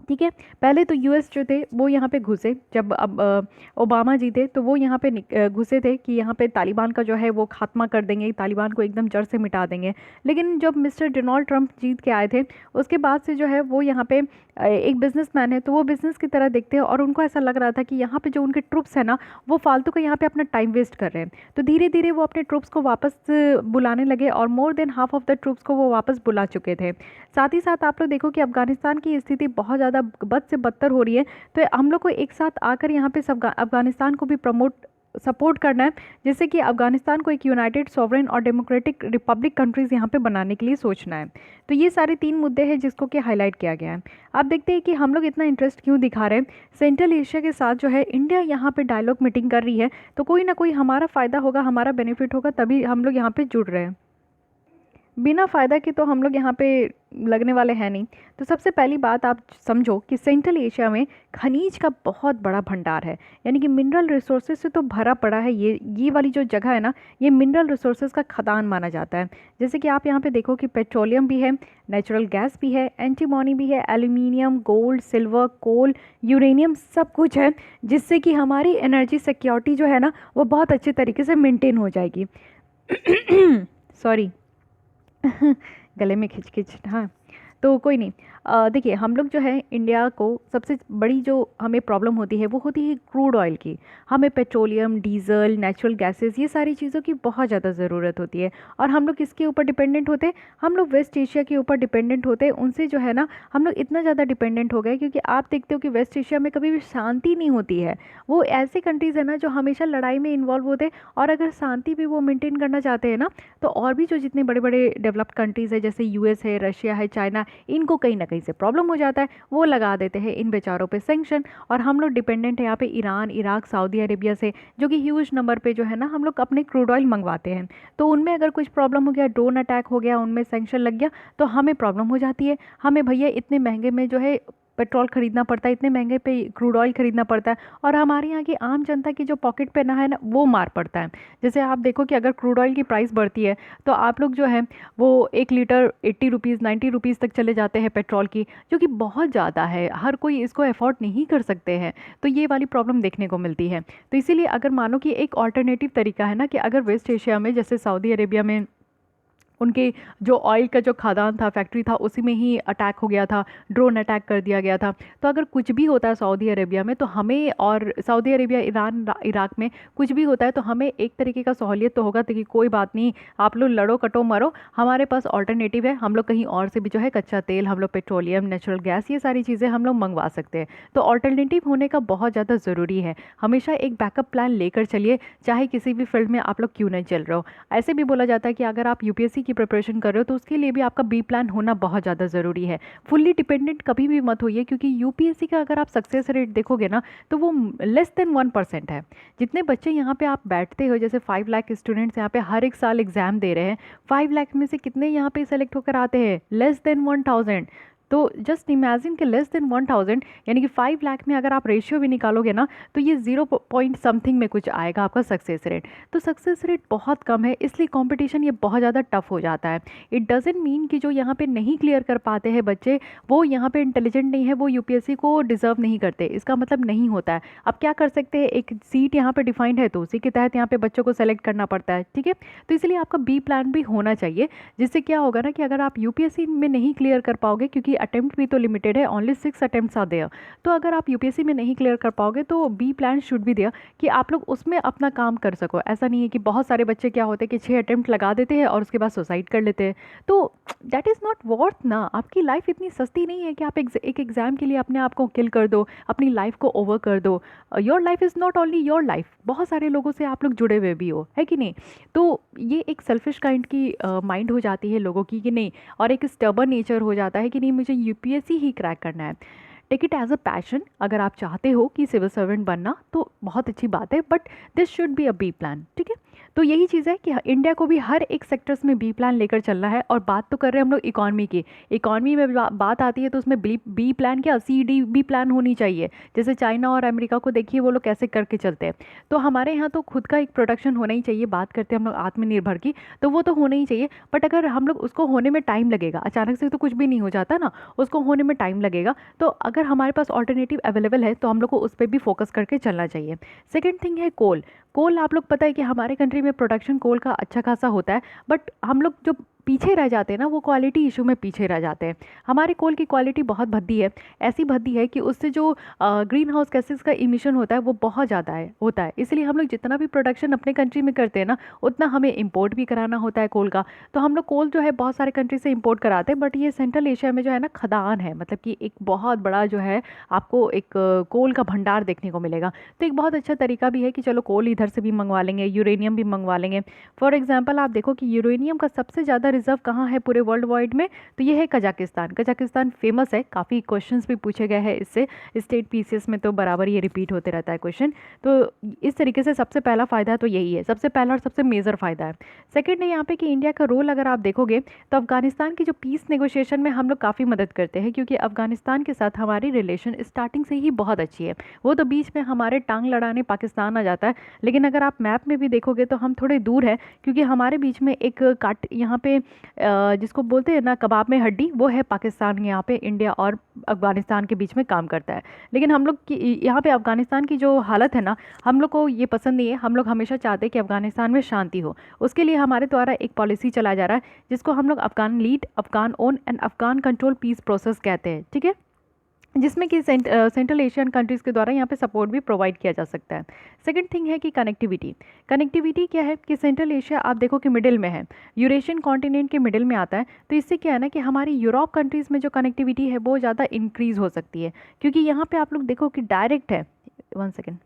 ठीक है। पहले तो US जो थे वो यहाँ पे घुसे, जब अब ओबामा जी थे तो वो यहाँ पे घुसे थे कि यहाँ पे तालिबान का जो है वो खात्मा कर देंगे, तालिबान को एकदम जड़ से मिटा देंगे। लेकिन जब मिस्टर डोनाल्ड ट्रंप जीत के आए थे उसके बाद से जो है वो यहाँ पे एक बिजनेसमैन है, तो वो बिज़नेस की तरह देखते हैं, और उनको ऐसा लग रहा था कि यहाँ पे जो उनके ट्रुप्स हैं ना वो फालतू का यहाँ पे अपना टाइम वेस्ट कर रहे हैं। तो धीरे धीरे वो अपने ट्रुप्स को वापस बुलाने लगे, और more than half of the troops को वो वापस बुला चुके थे। साथ ही साथ आप लोग देखो कि अफगानिस्तान की स्थिति बहुत ज़्यादा बद से बदतर हो रही है, तो हम लोग को एक साथ आकर यहाँ पे अफगानिस्तान को भी सपोर्ट करना है, जिससे कि अफगानिस्तान को एक यूनाइटेड सॉवरेन और डेमोक्रेटिक रिपब्लिक कंट्रीज़ यहाँ पे बनाने के लिए सोचना है। तो ये सारे 3 मुद्दे हैं जिसको कि हाईलाइट किया गया है। आप देखते हैं कि हम लोग इतना इंटरेस्ट क्यों दिखा रहे हैं सेंट्रल एशिया के साथ, जो है इंडिया यहाँ पे डायलॉग मीटिंग कर रही है, तो कोई ना कोई हमारा फ़ायदा होगा, हमारा बेनिफिट होगा, तभी हम लोग यहाँ पर जुड़ रहे हैं। बिना फ़ायदा के तो हम लोग यहाँ पे लगने वाले हैं नहीं। तो सबसे पहली बात आप समझो कि सेंट्रल एशिया में खनिज का बहुत बड़ा भंडार है, यानी कि मिनरल रिसोर्सेज से तो भरा पड़ा है। ये वाली जो जगह है ना, ये मिनरल रिसोर्सेज का खदान माना जाता है। जैसे कि आप यहाँ पे देखो कि पेट्रोलियम भी है, नेचुरल गैस भी है, एंटीमोनी भी है, एल्यूमिनियम, गोल्ड, सिल्वर, कोल, यूरेनियम, सब कुछ है, जिससे कि हमारी एनर्जी सिक्योरिटी जो है ना वो बहुत अच्छे तरीके से मेंटेन हो जाएगी। सॉरी। गले में खिंच हाँ। तो कोई नहीं। देखिए हम लोग जो है इंडिया को सबसे बड़ी जो हमें प्रॉब्लम होती है वो होती है क्रूड ऑयल की। हमें पेट्रोलियम, डीजल, नेचुरल गैसेस, ये सारी चीज़ों की बहुत ज़्यादा ज़रूरत होती है। और हम लोग किसके ऊपर डिपेंडेंट होते हैं? हम लोग वेस्ट एशिया के ऊपर डिपेंडेंट होते हैं। उनसे जो है ना हम लोग इतना ज़्यादा डिपेंडेंट हो गए, क्योंकि आप देखते हो कि वेस्ट एशिया में कभी भी शांति नहीं होती है। वो ऐसे कंट्रीज़ है ना जो हमेशा लड़ाई में इन्वॉल्व होते हैं, और अगर शांति भी वो मेंटेन करना चाहते हैं ना, तो और भी जो जितने बड़े बड़े डेवलप्ड कंट्रीज़ है, जैसे यूएस है, रशिया है, चाइना, इनको कहीं ना कहीं से प्रॉब्लम हो जाता है, वो लगा देते हैं इन बेचारों पे सैंक्शन। और हम लोग डिपेंडेंट है यहाँ पे ईरान, इराक, सऊदी अरेबिया से, जो कि ह्यूज नंबर पे जो है ना हम लोग अपने क्रूड ऑयल मंगवाते हैं। तो उनमें अगर कुछ प्रॉब्लम हो गया, ड्रोन अटैक हो गया, उनमें सैंक्शन लग गया, तो हमें प्रॉब्लम हो जाती है। हमें भैया इतने महंगे में जो है पेट्रोल खरीदना पड़ता है, इतने महंगे पे क्रूड ऑयल खरीदना पड़ता है, और हमारे यहाँ की आम जनता की जो पॉकेट पे ना है ना, वो मार पड़ता है। जैसे आप देखो कि अगर क्रूड ऑयल की प्राइस बढ़ती है तो आप लोग जो है वो 1 लीटर 80 रुपीज़ 90 रुपीज़ तक चले जाते हैं पेट्रोल की, जो कि बहुत ज़्यादा है, हर कोई इसको अफोर्ड नहीं कर सकते हैं। तो ये वाली प्रॉब्लम देखने को मिलती है। तो इसीलिए अगर मानो कि एक ऑल्टरनेटिव तरीका है ना, कि अगर वेस्ट एशिया में जैसे सऊदी अरेबिया में उनके जो ऑयल का जो खदान था, फैक्ट्री था, उसी में ही अटैक हो गया था, ड्रोन अटैक कर दिया गया था। तो अगर कुछ भी होता है सऊदी अरेबिया में, तो हमें, और सऊदी अरेबिया, ईरान, इराक में कुछ भी होता है, तो हमें एक तरीके का सहूलियत तो होगा, तो कि कोई बात नहीं, आप लोग लड़ो कटो मरो, हमारे पास ऑल्टरनेटिव है, हम लोग कहीं और से भी जो है कच्चा तेल, हम लोग पेट्रोलियम, नेचुरल गैस, ये सारी चीज़ें हम लोग मंगवा सकते हैं। तो ऑल्टरनेटिव होने का बहुत ज़्यादा ज़रूरी है। हमेशा एक बैकअप प्लान लेकर चलिए, चाहे किसी भी फील्ड में आप लोग क्यों नहीं चल रहे हो। ऐसे भी बोला जाता है कि अगर आप यूपीएससी की प्रिपरेशन कर रहे हो तो उसके लिए भी आपका बी प्लान होना बहुत ज़्यादा ज़रूरी है। फुल्ली डिपेंडेंट कभी भी मत होइए, क्योंकि यूपीएससी का अगर आप सक्सेस रेट देखोगे ना, तो वो लेस देन 1% है। जितने बच्चे यहाँ पे आप बैठते हो, जैसे 5 लाख स्टूडेंट्स यहाँ पे हर एक साल एग्जाम दे रहे हैं, 5 लाख में से कितने यहाँ पे सेलेक्ट होकर आते हैं? Less than 1000। तो जस्ट इमेजिन कि लेस देन 1000, यानी कि 5 लाख में अगर आप रेशियो भी निकालोगे ना, तो ये 0 पॉइंट समथिंग में कुछ आएगा आपका सक्सेस रेट। तो सक्सेस रेट बहुत कम है, इसलिए कंपटीशन ये बहुत ज़्यादा टफ हो जाता है। इट डजेंट मीन कि जो यहाँ पे नहीं क्लियर कर पाते हैं बच्चे, वो यहाँ पे इंटेलिजेंट नहीं है, वो यूपीएससी को डिजर्व नहीं करते, इसका मतलब नहीं होता है। अब क्या कर सकते हैं, एक सीट यहाँ पे डिफाइंड है, तो उसी के तहत यहाँ पे बच्चों को सेलेक्ट करना पड़ता है, ठीक है। तो इसलिए आपका बी प्लान भी होना चाहिए, जिससे क्या होगा ना कि अगर आप यूपीएससी में नहीं क्लियर कर पाओगे, क्योंकि अटेम्प्ट भी तो लिमिटेड है, ओनली 6 अटेम्प्ट्स आर देयर, तो अगर आप यूपीएससी में नहीं क्लियर कर पाओगे तो बी प्लान शुड भी देयर, कि आप लोग उसमें अपना काम कर सको। ऐसा नहीं है कि बहुत सारे बच्चे क्या होते हैं कि 6 अटेम्प्ट लगा देते हैं और उसके बाद सुसाइड कर लेते हैं। तो दैट इज़ नॉट वर्थ ना। आपकी लाइफ इतनी सस्ती नहीं है कि आप एक एग्ज़ाम के लिए अपने आप को किल कर दो, अपनी लाइफ को ओवर कर दो। Your life is not only your life, बहुत सारे लोगों से आप लोग जुड़े हुए भी हो, है कि नहीं। तो ये एक सेल्फिश काइंड की माइंड हो जाती है लोगों की कि नहीं, और एक स्टबर्न नेचर हो जाता है कि नहीं, मुझे यूपीएससी ही क्रैक करना है। Take it as a passion. अगर आप चाहते हो कि सिविल सर्वेंट बनना तो बहुत अच्छी बात है, but this should be a B plan, ठीक है। तो यही चीज़ है कि इंडिया को भी हर एक सेक्टर्स में बी प्लान लेकर चलना है। और बात तो कर रहे हैं हम लोग इकॉनमी की। इकॉनमी में बात आती है तो उसमें बी प्लान क्या, CDB प्लान होनी चाहिए। जैसे चाइना और अमेरिका को देखिए, वो लोग कैसे करके चलते हैं। तो हमारे यहाँ तो खुद का एक प्रोडक्शन होना ही चाहिए। बात करते हैं हम लोग आत्मनिर्भर की, तो वो तो होना ही चाहिए। बट अगर हम लोग, उसको होने में टाइम लगेगा, अचानक से तो कुछ भी नहीं हो जाता ना, उसको होने में टाइम लगेगा। तो अगर हमारे पास ऑल्टरनेटिव अवेलेबल है तो हम लोग को उस पर भी फोकस करके चलना चाहिए। सेकेंड थिंग है कोल। कोल, आप लोग पता है कि हमारे कंट्री में प्रोडक्शन कोल का अच्छा खासा होता है, बट हम लोग जो पीछे रह जाते हैं ना, वो क्वालिटी इशू में पीछे रह जाते हैं। हमारे कोल की क्वालिटी बहुत भद्दी है, ऐसी भद्दी है कि उससे जो ग्रीन हाउस गैसेस का इमिशन होता है वो बहुत ज़्यादा होता है। इसलिए हम लोग जितना भी प्रोडक्शन अपने कंट्री में करते हैं ना, उतना हमें इंपोर्ट भी कराना होता है कोल का। तो हम लोग कोल जो है बहुत सारे कंट्री से इंपोर्ट कराते हैं, बट ये सेंट्रल एशिया में जो है ना खदान है, मतलब कि एक बहुत बड़ा जो है आपको एक कोल का भंडार देखने को मिलेगा। तो एक बहुत अच्छा तरीका भी है कि चलो कोल इधर से भी मंगवा लेंगे, यूरेनियम भी मंगवा लेंगे। फॉर एग्जाम्पल आप देखो कि यूरेनियम का सबसे ज़्यादा रिजर्व कहाँ है पूरे वर्ल्ड वाइड में? तो ये है कजाकिस्तान। कजाकिस्तान फेमस है, काफ़ी क्वेश्चंस भी पूछे गए हैं इससे, स्टेट पीसीएस में तो बराबर ये रिपीट होते रहता है क्वेश्चन। तो इस तरीके से सबसे पहला फ़ायदा तो यही है, सबसे पहला और सबसे मेजर फ़ायदा है। सेकेंड है यहाँ पे कि इंडिया का रोल अगर आप देखोगे तो अफगानिस्तान की जो पीस नेगोशिएशन में हम लोग काफ़ी मदद करते हैं, क्योंकि अफगानिस्तान के साथ हमारी रिलेशन स्टार्टिंग से ही बहुत अच्छी है। वो तो बीच में हमारे टांग लड़ाने पाकिस्तान आ जाता है, लेकिन अगर आप मैप में भी देखोगे तो हम थोड़े दूर है, क्योंकि हमारे बीच में एक काट यहाँ पे जिसको बोलते हैं ना कबाब में हड्डी, वो है पाकिस्तान। यहाँ पे इंडिया और अफगानिस्तान के बीच में काम करता है। लेकिन हम लोग की यहाँ पे अफगानिस्तान की जो हालत है ना, हम लोग को ये पसंद नहीं है। हम लोग हमेशा चाहते हैं कि अफगानिस्तान में शांति हो। उसके लिए हमारे द्वारा एक पॉलिसी चलाया जा रहा है जिसको हम लोग Afghan lead, Afghan own and Afghan control peace process कहते हैं, ठीक है, जिसमें कि सेंट्रल एशियन कंट्रीज़ के द्वारा यहाँ पे सपोर्ट भी प्रोवाइड किया जा सकता है। सेकंड थिंग है कि कनेक्टिविटी। कनेक्टिविटी क्या है कि सेंट्रल एशिया आप देखो कि मिडिल में है, यूरेशियन कॉन्टिनेंट के मिडिल में आता है। तो इससे क्या है ना कि हमारी यूरोप कंट्रीज़ में जो कनेक्टिविटी है वो ज़्यादा इंक्रीज़ हो सकती है, क्योंकि यहाँ पे आप लोग देखो कि डायरेक्ट है। 1 सेकेंड,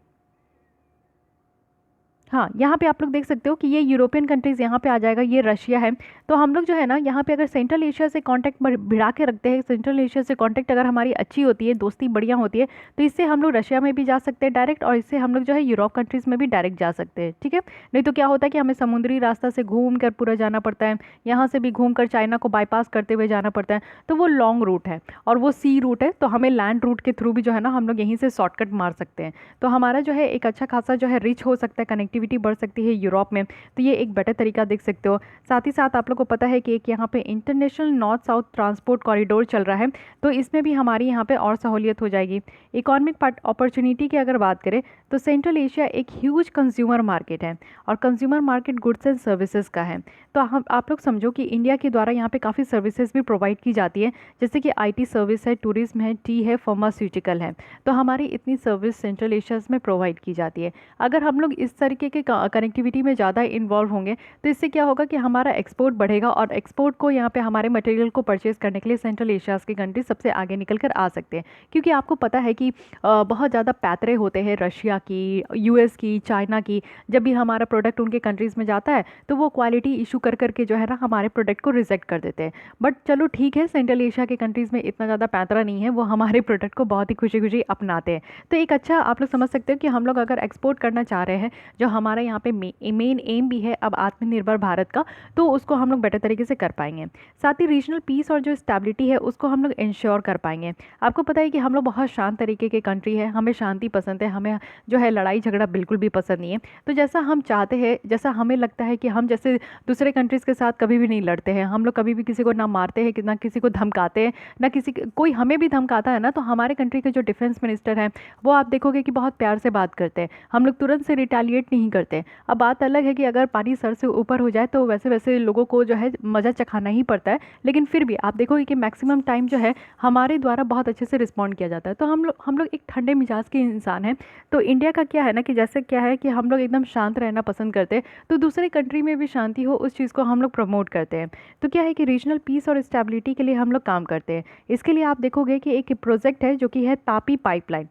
हाँ, यहाँ पे आप लोग देख सकते हो कि ये यूरोपियन कंट्रीज़ यहाँ पे आ जाएगा, ये रशिया है। तो हम लोग जो है ना यहाँ पे अगर सेंट्रल एशिया से कांटेक्ट भिड़ा के रखते हैं, सेंट्रल एशिया से कांटेक्ट अगर हमारी अच्छी होती है, दोस्ती बढ़िया होती है, तो इससे हम लोग रशिया में भी जा सकते हैं डायरेक्ट, और इससे हम लोग जो है यूरोप कंट्रीज़ में भी डायरेक्ट जा सकते हैं, ठीक है। नहीं तो क्या होता है कि हमें समुद्री रास्ता से घूम कर पूरा जाना पड़ता है, यहाँ से भी घूम कर चाइना को बाईपास करते हुए जाना पड़ता है। तो वो लॉन्ग रूट है और वो सी रूट है, तो हमें लैंड रूट के थ्रू भी जो है ना हम लोग यहीं से शॉर्टकट मार सकते हैं। तो हमारा जो है एक अच्छा खासा जो है रिच हो सकता है, कनेक्टिविटी बढ़ सकती है यूरोप में। तो ये एक बेटर तरीका देख सकते हो। साथ ही साथ आप लोग को पता है कि एक यहाँ पे international north south transport corridor चल रहा है, तो इसमें भी हमारी यहाँ पे और सहूलियत हो जाएगी। इकोनॉमिक अपॉर्चुनिटी की अगर बात करें तो सेंट्रल एशिया एक ह्यूज कंज्यूमर मार्केट है, और consumer market goods and services का है। तो हम आप लोग समझो कि इंडिया के द्वारा यहाँ पे काफ़ी सर्विसेज भी प्रोवाइड की जाती है, जैसे कि आईटी सर्विस है, टूरिज्म है, टी है, फार्मास्यूटिकल है। तो हमारी इतनी सर्विस सेंट्रल एशिया में प्रोवाइड की जाती है। अगर हम लोग इस तरीके के कनेक्टिविटी में ज़्यादा इन्वॉल्व होंगे तो इससे क्या होगा कि हमारा एक्सपोर्ट बढ़ेगा, और एक्सपोर्ट को यहाँ पे हमारे मटेरियल को परचेज करने के लिए सेंट्रल एशिया की कंट्री सबसे आगे निकल कर आ सकते हैं। क्योंकि आपको पता है कि बहुत ज़्यादा पैतरे होते हैं रशिया की, यूएस की, चाइना की। जब भी हमारा प्रोडक्ट उनके कंट्रीज़ में जाता है तो वो क्वालिटी इशू कर करके जो है ना हमारे प्रोडक्ट को रिजेक्ट कर देते हैं। बट चलो ठीक है, सेंट्रल एशिया के कंट्रीज़ में इतना ज़्यादा पैतरा नहीं है, वो हमारे प्रोडक्ट को बहुत ही खुशी खुशी अपनाते हैं। तो एक अच्छा आप लोग समझ सकते हो कि हम लोग अगर एक्सपोर्ट करना चाह रहे हैं, जो हमारा यहाँ पे मेन एम भी है अब आत्मनिर्भर भारत का, तो उसको हम लोग बेटर तरीके से कर पाएंगे। साथ ही रीजनल पीस और जो स्टेबिलिटी है उसको हम लोग इंश्योर कर पाएंगे। आपको पता है कि हम लोग बहुत शांत तरीके के कंट्री है, हमें शांति पसंद है, हमें जो है लड़ाई झगड़ा बिल्कुल भी पसंद नहीं है। तो जैसा हम चाहते हैं, जैसा हमें लगता है कि हम जैसे दूसरे कंट्रीज़ के साथ कभी भी नहीं लड़ते हैं, हम लोग कभी भी किसी को ना मारते हैं, ना किसी को धमकाते हैं, ना किसी कोई हमें भी धमकाता है ना, तो हमारे कंट्री के जो डिफेंस मिनिस्टर हैं वो आप देखोगे कि बहुत प्यार से बात करते हैं। हम लोग तुरंत से रिटेलिएट नहीं करते। अब बात अलग है कि अगर पानी सर से ऊपर हो जाए तो वैसे वैसे लोगों को जो है मज़ा चखाना ही पड़ता है, लेकिन फिर भी आप देखोगे कि मैक्सिमम टाइम जो है हमारे द्वारा बहुत अच्छे से रिस्पॉन्ड किया जाता है। तो हम लोग एक ठंडे मिजाज के इंसान हैं। तो इंडिया का क्या है ना कि जैसे क्या है कि हम लोग एकदम शांत रहना पसंद करते हैं, तो दूसरे कंट्री में भी शांति हो उस चीज़ को हम लोग प्रमोट करते हैं। तो क्या है कि रीजनल पीस और स्टेबिलिटी के लिए हम लोग काम करते हैं। इसके लिए आप देखोगे कि एक प्रोजेक्ट है जो कि है तापी पाइपलाइन।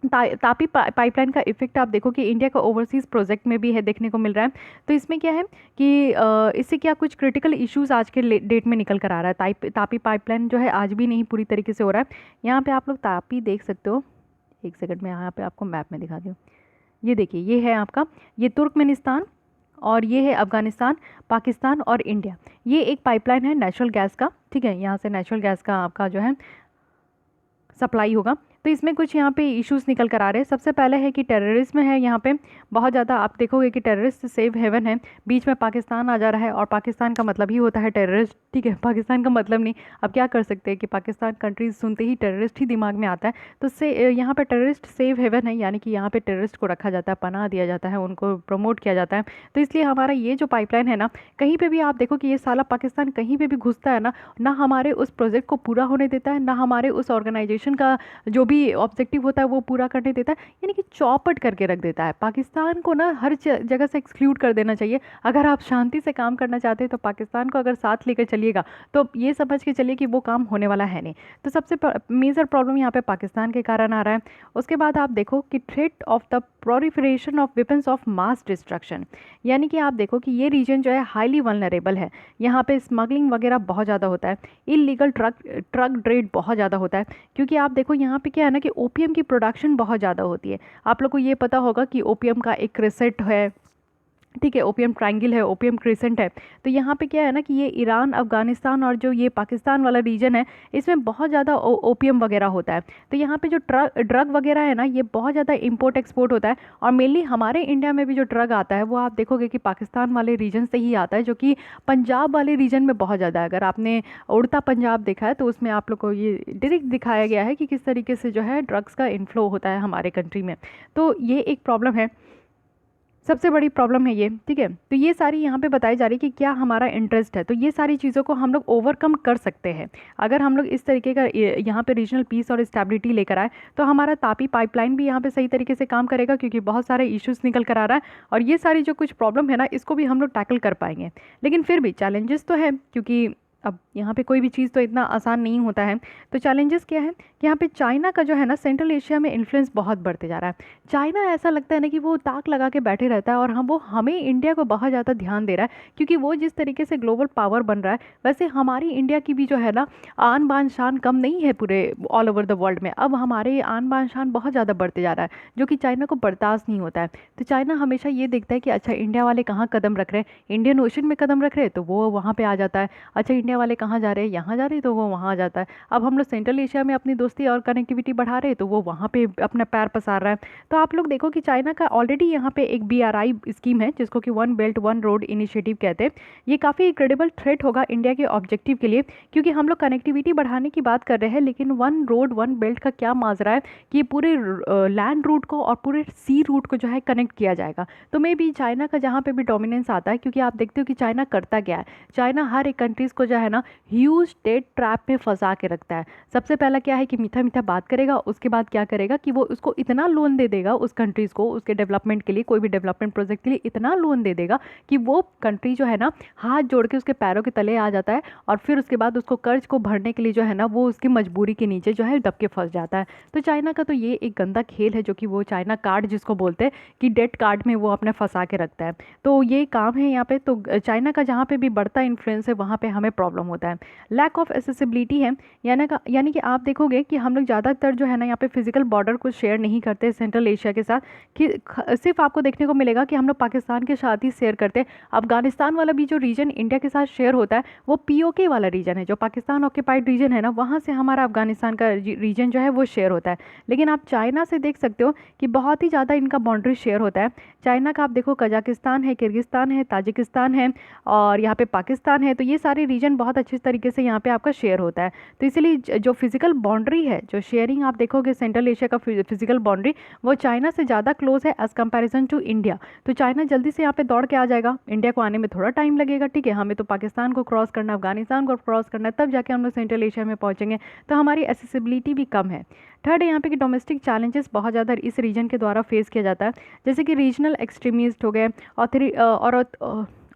तापी पाइपलाइन का इफेक्ट आप देखो कि इंडिया का ओवरसीज़ प्रोजेक्ट में भी है, देखने को मिल रहा है। तो इसमें क्या है कि इससे क्या कुछ क्रिटिकल इश्यूज आज के डेट में निकल कर आ रहा है। तापी पाइपलाइन जो है आज भी नहीं पूरी तरीके से हो रहा है। यहाँ पे आप लोग तापी देख सकते हो, एक सेकंड में यहाँ पे आपको मैप में दिखाती हूँ। ये देखिए, ये है आपका, ये तुर्कमेनिस्तान और ये है अफगानिस्तान, पाकिस्तान और इंडिया। ये एक पाइपलाइन है नेचुरल गैस का, ठीक है। यहाँ से नेचुरल गैस का आपका जो है सप्लाई होगा। तो इसमें कुछ यहाँ पे इश्यूज निकल कर आ रहे हैं। सबसे पहले है कि टेररिज्म है यहाँ पे बहुत ज़्यादा। आप देखोगे कि टेररिस्ट सेफ हेवन है, बीच में पाकिस्तान आ जा रहा है, और पाकिस्तान का मतलब ही होता है टेररिस्ट, ठीक है। पाकिस्तान का मतलब नहीं, अब क्या कर सकते हैं कि पाकिस्तान कंट्रीज सुनते ही टेररिस्ट ही दिमाग में आता है। तो से यहाँ पे टेररिस्ट सेफ हेवन है, यानी कि यहाँ पे टेररिस्ट को रखा जाता है, पनाह दिया जाता है, उनको प्रमोट किया जाता है। तो इसलिए हमारा ये जो पाइपलाइन है ना, कहीं पर भी आप देखो कि ये साला पाकिस्तान कहीं पर भी घुसता है ना, ना हमारे उस प्रोजेक्ट को पूरा होने देता है, ना हमारे उस ऑर्गेनाइजेशन का जो भी ऑब्जेक्टिव होता है वो पूरा करने देता है, यानी कि चौपट करके रख देता है। पाकिस्तान को ना हर जगह से एक्सक्लूड कर देना चाहिए। अगर आप शांति से काम करना चाहते हैं तो पाकिस्तान को अगर साथ लेकर चलिएगा तो ये समझ के चलिए कि वो काम होने वाला है नहीं। तो सबसे मेजर प्रॉब्लम यहाँ पे पाकिस्तान के कारण आ रहा है। उसके बाद आप देखो कि threat of the proliferation of weapons of mass destruction, यानी कि आप देखो कि ये रीजन जो है हाईली वल्नरेबल है। यहाँ पे स्मगलिंग वगैरह बहुत ज़्यादा होता है, इलीगल ट्रक ट्रेड बहुत ज़्यादा होता है, क्योंकि आप देखो यहाँ पे क्या है ना कि ओपीएम की प्रोडक्शन बहुत ज़्यादा होती है। आप लोग को ये पता होगा कि ओपीएम का एक क्रिसेंट है, ठीक है, ओपीएम ट्रायंगल है, ओपीएम क्रिसेंट है। तो यहाँ पे क्या है ना कि ये ईरान, अफगानिस्तान और जो ये पाकिस्तान वाला रीजन है इसमें बहुत ज़्यादा ओपीएम वगैरह होता है। तो यहाँ पे जो ड्रग वगैरह है ना ये बहुत ज़्यादा इंपोर्ट एक्सपोर्ट होता है। और मेनली हमारे इंडिया में भी जो ड्रग आता है वो आप देखोगे कि पाकिस्तान वाले रीजन से ही आता है, जो कि पंजाब वाले रीजन में बहुत ज़्यादा है। अगर आपने उड़ता पंजाब देखा है तो उसमें आप लोग को ये डायरेक्ट दिखाया गया है कि किस तरीके से जो है ड्रग्स का इनफ्लो होता है हमारे कंट्री में। तो ये एक प्रॉब्लम है, सबसे बड़ी प्रॉब्लम है ये, ठीक है। तो ये सारी यहाँ पे बताई जा रही है कि क्या हमारा इंटरेस्ट है। तो ये सारी चीज़ों को हम लोग ओवरकम कर सकते हैं अगर हम लोग इस तरीके का यहाँ पे रीजनल पीस और स्टेबिलिटी लेकर आए। तो हमारा तापी पाइपलाइन भी यहाँ पे सही तरीके से काम करेगा, क्योंकि बहुत सारे इश्यूज निकल कर आ रहा है और ये सारी जो कुछ प्रॉब्लम है ना इसको भी हम लोग टैकल कर पाएंगे। लेकिन फिर भी चैलेंजेस तो है, क्योंकि अब यहाँ पे कोई भी चीज़ तो इतना आसान नहीं होता है। तो चैलेंजेस क्या है कि यहाँ पे चाइना का जो है ना सेंट्रल एशिया में इन्फ्लुएंस बहुत बढ़ते जा रहा है। चाइना ऐसा लगता है ना कि वो ताक लगा के बैठे रहता है और वो हमें इंडिया को बहुत ज़्यादा ध्यान दे रहा है, क्योंकि वो जिस तरीके से ग्लोबल पावर बन रहा है वैसे हमारी इंडिया की भी जो है ना आन बान शान कम नहीं है पूरे ऑल ओवर द वर्ल्ड में। अब हमारे आन बान शान बहुत ज़्यादा बढ़ते जा रहा है, जो कि चाइना को बर्दाश्त नहीं होता है। तो चाइना हमेशा ये देखता है कि अच्छा इंडिया वाले कहाँ कदम रख रहे हैं, इंडियन ओशन में कदम रख रहे हैं तो वो वहाँ पर आ जाता है। अच्छा इंडिया वाले कहाँ जा रहे हैं, यहाँ जा रहे हैं तो वो वहाँ आ जाता है। अब हम लोग सेंट्रल एशिया में अपनी दोस्ती और कनेक्टिविटी बढ़ा रहे हैं तो वो वहाँ पे अपना पैर पसार रहा है। तो आप लोग देखो कि चाइना का ऑलरेडी यहाँ पे एक BRI स्कीम है जिसको कि one belt one road initiative कहते हैं। ये काफ़ी क्रेडिबल थ्रेट होगा इंडिया के ऑब्जेक्टिव के लिए, क्योंकि हम लोग कनेक्टिविटी बढ़ाने की बात कर रहे हैं, लेकिन वन रोड वन बेल्ट का क्या माजरा है कि पूरे लैंड रूट को और पूरे सी रूट को जो है कनेक्ट किया जाएगा। तो मे बी चाइना का जहाँ पे भी डोमिनेंस आता है, क्योंकि आप देखते हो कि चाइना करता क्या है, चाइना हर एक कंट्रीज़ को जो है ना ह्यूज डेट ट्रैप में फंसा के रखता है। सबसे पहला क्या है कि मीठा मीठा बात करेगा, उसके बाद क्या करेगा कि वो उसको इतना लोन दे देगा उस कंट्रीज़ को, उसके डेवलपमेंट के लिए, कोई भी डेवलपमेंट प्रोजेक्ट के लिए इतना लोन दे देगा कि वो कंट्री जो है ना हाथ जोड़ के उसके पैरों के तले आ जाता है, और फिर उसके बाद उसको कर्ज को भरने के लिए जो है ना वो उसकी मजबूरी के नीचे जो है दब के फंस जाता है। तो चाइना का तो ये एक गंदा खेल है, जो कि वो चाइना कार्ड जिसको बोलते हैं कि डेट कार्ड में वो अपने फंसा के रखता है। तो ये काम है यहाँ पे। तो चाइना का जहाँ पे भी बढ़ता इन्फ्लुएंस है वहाँ पे हमें प्रॉब्लम होता है। लैक ऑफ एसेसिबिलिटी है, यानी कि आप देखोगे कि हम लोग ज़्यादातर जो है ना यहाँ पे फिजिकल बॉर्डर को शेयर नहीं करते सेंट्रल एशिया के साथ, कि सिर्फ आपको देखने को मिलेगा कि हम लोग पाकिस्तान के साथ ही शेयर करते हैं। अफगानिस्तान वाला भी जो रीजन इंडिया के साथ शेयर होता है वो POK वाला रीजन है, जो पाकिस्तान ऑक्यूपाइड रीजन है ना, वहाँ से हमारा अफगानिस्तान का रीजन जो है वो शेयर होता है। लेकिन आप चाइना से देख सकते हो कि बहुत ही ज़्यादा इनका बाउंड्री शेयर होता है। चाइना का आप देखो कजाकिस्तान है, किर्गिस्तान है, ताजिकिस्तान है और यहाँ पे पाकिस्तान है। तो ये सारे रीजन बहुत अच्छे तरीके से यहाँ पे आपका शेयर होता है। तो इसलिए जो फिजिकल बाउंड्री है, जो शेयरिंग आप देखोगे सेंट्रल एशिया का फिजिकल बाउंड्री, वो चाइना से ज़्यादा क्लोज है एज कंपैरिजन टू इंडिया। तो चाइना जल्दी से यहाँ पे दौड़ के आ जाएगा, इंडिया को आने में थोड़ा टाइम लगेगा, ठीक है। हमें तो पाकिस्तान को क्रॉस करना, अफगानिस्तान को क्रॉस करना है, तब जाके हम लोग सेंट्रल एशिया में पहुँचेंगे। तो हमारी एसेसिबिलिटी भी कम है। थर्ड है यहाँ पे कि डोमेस्टिक चैलेंजेस बहुत ज़्यादा इस रीजन के द्वारा फेस किया जाता है, जैसे कि रीजनल एक्सट्रीमिस्ट हो गए,